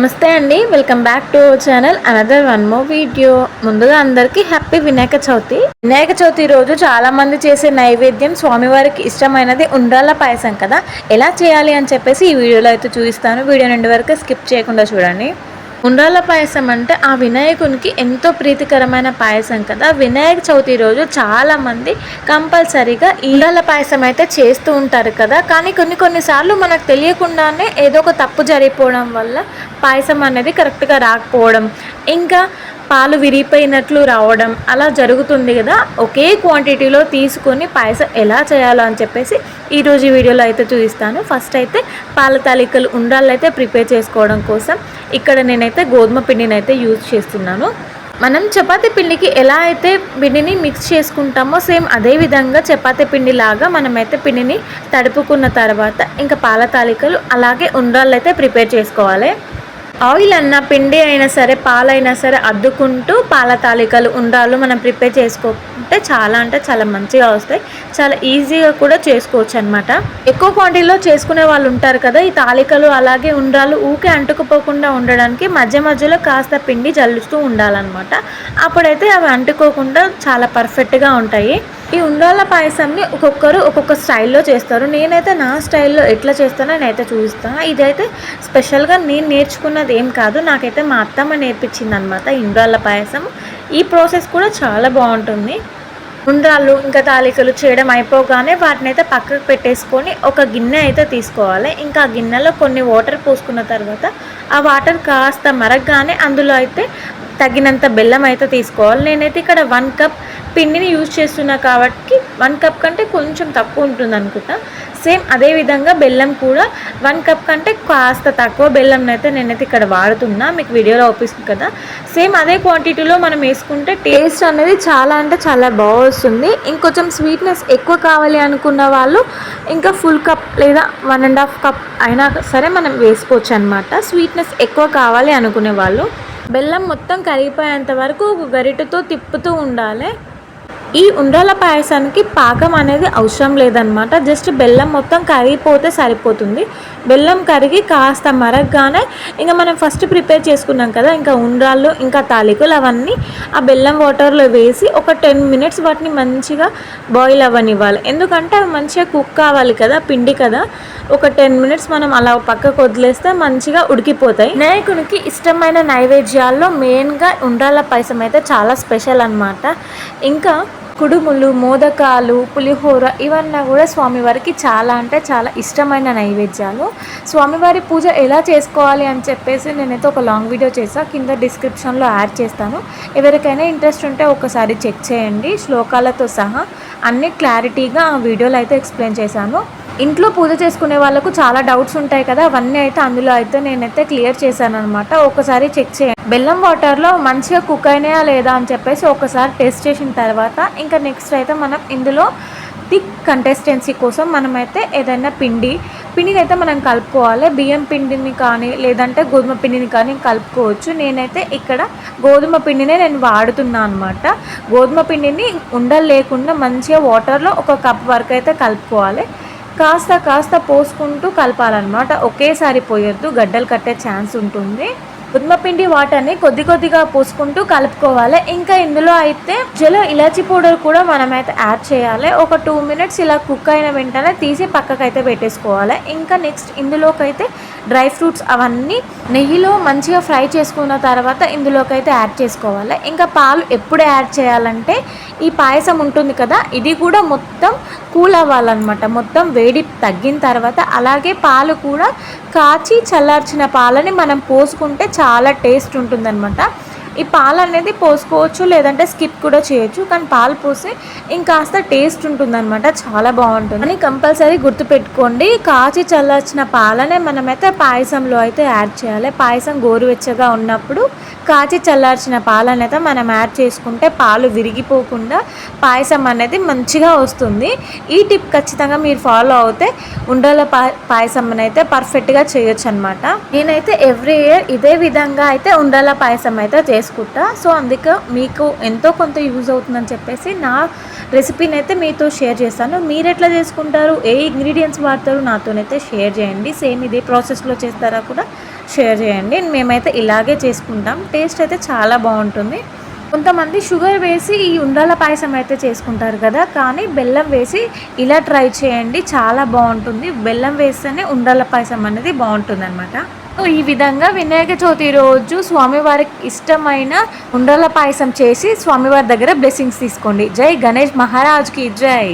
నమస్తే అండి, welcome back to our channel. Another one more video. ముందుగా అందరికీ హ్యాపీ వినాయక చవితి. వినాయక చవితి రోజు చాలా మంది చేసే నైవేద్యం స్వామివారికి ఇష్టమైనది ఉండ్రాళ్ళ పాయసం కదా. ఎలా చేయాలి అని చెప్పేసి ఈ వీడియోలో అయితే చూపిస్తాను. వీడియో నుండి వరకు స్కిప్ చేయకుండా చూడండి. ఉండ్రాళ్ళ పాయసం అంటే ఆ వినాయకునికి ఎంతో ప్రీతికరమైన పాయసం కదా. వినాయక చవితి రోజు చాలామంది కంపల్సరీగా ఉండ్రాళ్ళ పాయసం అయితే చేస్తూ ఉంటారు కదా. కానీ కొన్నిసార్లు మనకు తెలియకుండానే ఏదో ఒక తప్పు జరిగిపోవడం వల్ల పాయసం అనేది కరెక్ట్గా రాకపోవడం, ఇంకా పాలు విరిగిపోయినట్లు రావడం అలా జరుగుతుంది కదా. ఒకే క్వాంటిటీలో తీసుకొని పాయసం ఎలా చేయాలో అని చెప్పేసి ఈరోజు వీడియోలో అయితే చూపిస్తాను. ఫస్ట్ అయితే పాల తాలికలు ఉండ్రాళ్ళు అయితే ప్రిపేర్ చేసుకోవడం కోసం ఇక్కడ నేనైతే గోధుమ పిండిని అయితే యూజ్ చేస్తున్నాను. మనం చపాతీ పిండికి ఎలా అయితే పిండిని మిక్స్ చేసుకుంటామో సేమ్ అదే విధంగా చపాతీ పిండి లాగా మనమైతే పిండిని తడుపుకున్న తర్వాత ఇంకా పాల తాలికలు అలాగే ఉండ్రాళ్ళు అయితే ప్రిపేర్ చేసుకోవాలి. ఆయిల్ అన్న పిండి అయినా సరే పాలైనా సరే అద్దుకుంటూ పాల తాలికలు ఉండ్రాళ్ళు మనం ప్రిపేర్ చేసుకుంటే చాలా అంటే చాలా మంచిగా వస్తాయి. చాలా ఈజీగా కూడా చేసుకోవచ్చు అనమాట. ఎక్కువ క్వాంటిటీలో చేసుకునే వాళ్ళు ఉంటారు కదా. ఈ తాలికలు అలాగే ఉండ్రాళ్ళు ఊకే అంటుకుపోకుండా ఉండడానికి మధ్య మధ్యలో కాస్త పిండి జల్లుతూ ఉండాలన్నమాట. అప్పుడైతే అవి అంటుకోకుండా చాలా పర్ఫెక్ట్గా ఉంటాయి. ఈ ఉండ్రాళ్ళ పాయసంని ఒక్కొక్కరు ఒక్కొక్క స్టైల్లో చేస్తారు. నేనైతే నా స్టైల్లో ఎట్లా చేస్తానో నేనైతే చూపిస్తాను. ఇదైతే స్పెషల్గా నేను నేర్చుకున్నది ఏం కాదు, నాకైతే మా అత్తమ్మ నేర్పించింది అనమాట ఉండ్రాళ్ళ పాయసం. ఈ ప్రాసెస్ కూడా చాలా బాగుంటుంది. ఉండ్రాళ్ళు ఇంకా తాలికలు చేయడం అయిపోగానే వాటిని అయితే పక్కకు పెట్టేసుకొని ఒక గిన్నె అయితే తీసుకోవాలి. ఇంకా ఆ గిన్నెలో కొన్ని వాటర్ పోసుకున్న తర్వాత ఆ వాటర్ కాస్త మరగగానే అందులో అయితే తగినంత బెల్లం అయితే తీసుకోవాలి. నేనైతే ఇక్కడ 1 కప్ పిండిని యూజ్ చేస్తున్నా కాబట్టి 1 కప్ కంటే కొంచెం తక్కువ ఉంటుంది అనుకుంటా. సేమ్ అదేవిధంగా బెల్లం కూడా 1 కప్ కంటే కాస్త తక్కువ బెల్లం అయితే నేనైతే ఇక్కడ వాడుతున్నా. మీకు వీడియోలో చూపిస్తుంది కదా. సేమ్ అదే క్వాంటిటీలో మనం వేసుకుంటే టేస్ట్ అనేది చాలా అంటే చాలా బాగా వస్తుంది. ఇంకొంచెం స్వీట్నెస్ ఎక్కువ కావాలి అనుకున్న వాళ్ళు ఇంకా ఫుల్ కప్ లేదా 1.5 కప్ అయినా సరే మనం వేసుకోవచ్చు అనమాట. స్వీట్నెస్ ఎక్కువ కావాలి అనుకునే వాళ్ళు బెల్లం మొత్తం కరిగిపోయేంత వరకు ఒక గరిటెతో తిప్పుతూ ఉండాలి. ఈ ఉండ్రాళ్ళ పాయసానికి పాకం అనేది అవసరం లేదనమాట. జస్ట్ బెల్లం మొత్తం కరిగిపోతే సరిపోతుంది. బెల్లం కరిగి కాస్త మరగగానే ఇంకా మనం ఫస్ట్ ప్రిపేర్ చేసుకున్నాం కదా ఇంకా ఉండ్రాళ్ళు ఇంకా తాలికలు అవన్నీ ఆ బెల్లం వాటర్లో వేసి ఒక 10 మినిట్స్ వాటిని మంచిగా బాయిల్ అవ్వనివ్వాలి. ఎందుకంటే అవి మంచిగా కుక్ కావాలి కదా, పిండి కదా. ఒక 10 మినిట్స్ మనం అలా పక్కకు వదిలేస్తే మంచిగా ఉడికిపోతాయి. వినాయకునికి ఇష్టమైన నైవేద్యాల్లో మెయిన్గా ఉండ్రాళ్ళ పాయసం అయితే చాలా స్పెషల్ అనమాట. ఇంకా కుడుములు, మోదకాలు, పులిహోర ఇవన్నీ కూడా స్వామివారికి చాలా అంటే చాలా ఇష్టమైన నైవేద్యాలు. స్వామివారి పూజ ఎలా చేసుకోవాలి అని చెప్పేసి నేనైతే ఒక లాంగ్ వీడియో చేసాను, కింద డిస్క్రిప్షన్లో యాడ్ చేస్తాను. ఎవరికైనా ఇంట్రెస్ట్ ఉంటే ఒకసారి చెక్ చేయండి. శ్లోకాలతో సహా అన్ని క్లారిటీగా ఆ వీడియోలో అయితే ఎక్స్ప్లెయిన్ చేశాను. ఇంట్లో పూజ చేసుకునే వాళ్ళకు చాలా డౌట్స్ ఉంటాయి కదా, అవన్నీ అయితే అందులో అయితే నేనైతే క్లియర్ చేశాను అనమాట. ఒకసారి చెక్ చేయండి. బెల్లం వాటర్లో మంచిగా కుక్ అయినాయా లేదా అని చెప్పేసి ఒకసారి టెస్ట్ చేసిన తర్వాత ఇంకా నెక్స్ట్ అయితే మనం ఇందులో థిక్ కంటెస్టెన్సీ కోసం మనమైతే ఏదైనా పిండిని అయితే మనం కలుపుకోవాలి. బియ్యం పిండిని కానీ లేదంటే గోధుమ పిండిని కానీ కలుపుకోవచ్చు. నేనైతే ఇక్కడ గోధుమ పిండినే నేను వాడుతున్నాను అనమాట. గోధుమ పిండిని ఉండలు లేకుండా మంచిగా వాటర్లో 1 కప్ వరకు అయితే కలుపుకోవాలి. కాస్త పోసుకుంటూ కలపాలన్నమాట. ఒకేసారి పోయొద్దు, గడ్డలు కట్టే ఛాన్స్ ఉంటుంది. గోధుమ పిండి వాటర్ని కొద్దిగా పోసుకుంటూ కలుపుకోవాలి. ఇంకా ఇందులో అయితే ఇలాచి పౌడర్ కూడా మనమైతే యాడ్ చేయాలి. ఒక 2 మినిట్స్ ఇలా కుక్ అయిన వెంటనే తీసి పక్కకైతే పెట్టేసుకోవాలి. ఇంకా నెక్స్ట్ ఇందులోకైతే డ్రై ఫ్రూట్స్ అవన్నీ నెయ్యిలో మంచిగా ఫ్రై చేసుకున్న తర్వాత ఇందులోకైతే యాడ్ చేసుకోవాలి. ఇంకా పాలు ఎప్పుడు యాడ్ చేయాలంటే ఈ పాయసం ఉంటుంది కదా, ఇది కూడా మొత్తం కూల్ అవ్వాలన్నమాట. మొత్తం వేడి తగ్గిన తర్వాత అలాగే పాలు కూడా కాచి చల్లార్చిన పాలని మనం పోసుకుంటే చాలా టేస్ట్ ఉంటుందన్నమాట. ఈ పాలు అనేది పోసుకోవచ్చు లేదంటే స్కిప్ కూడా చేయొచ్చు, కానీ పాలు పోసి ఇంకాస్త టేస్ట్ ఉంటుందన్నమాట, చాలా బాగుంటుంది. అని కంపల్సరీ గుర్తుపెట్టుకోండి. కాచి చల్లార్చిన పాలనే మనమైతే పాయసంలో అయితే యాడ్ చేయాలి. పాయసం గోరువెచ్చగా ఉన్నప్పుడు కాచి చల్లార్చిన పాలను అయితే మనం యాడ్ చేసుకుంటే పాలు విరిగిపోకుండా పాయసం అనేది మంచిగా వస్తుంది. ఈ టిప్ ఖచ్చితంగా మీరు ఫాలో అవుతే ఉండ్రాళ్ళ పాయసం అయితే పర్ఫెక్ట్గా చేయొచ్చు అనమాట. నేనైతే ఎవ్రీ ఇయర్ ఇదే విధంగా అయితే ఉండ్రాళ్ళ పాయసం అయితే చేసుకుంటా. సో అందుకే మీకు ఎంతో కొంత యూజ్ అవుతుందని చెప్పేసి నా రెసిపీని అయితే మీతో షేర్ చేస్తాను. మీరు ఎట్లా చేసుకుంటారు, ఏ ఇంగ్రీడియంట్స్ వాడతారు నాతోనైతే షేర్ చేయండి. సేమ్ ఇదే ప్రాసెస్లో చేస్తారా కూడా షేర్ చేయండి. మేమైతే ఇలాగే చేసుకుంటాం. టేస్ట్ అయితే చాలా బాగుంటుంది. కొంతమంది షుగర్ వేసి ఈ ఉండ్రాళ్ళ పాయసం అయితే చేసుకుంటారు కదా, కానీ బెల్లం వేసి ఇలా ట్రై చేయండి, చాలా బాగుంటుంది. బెల్లం వేస్తేనే ఉండ్రాళ్ళ పాయసం అనేది బాగుంటుంది అనమాట. ఈ విధంగా వినాయక చవితి రోజు స్వామివారికి ఇష్టమైన ఉండ్రాళ్ళ పాయసం చేసి స్వామివారి దగ్గర బ్లెస్సింగ్స్ తీసుకోండి. జై గణేష్ మహారాజ్కి జై.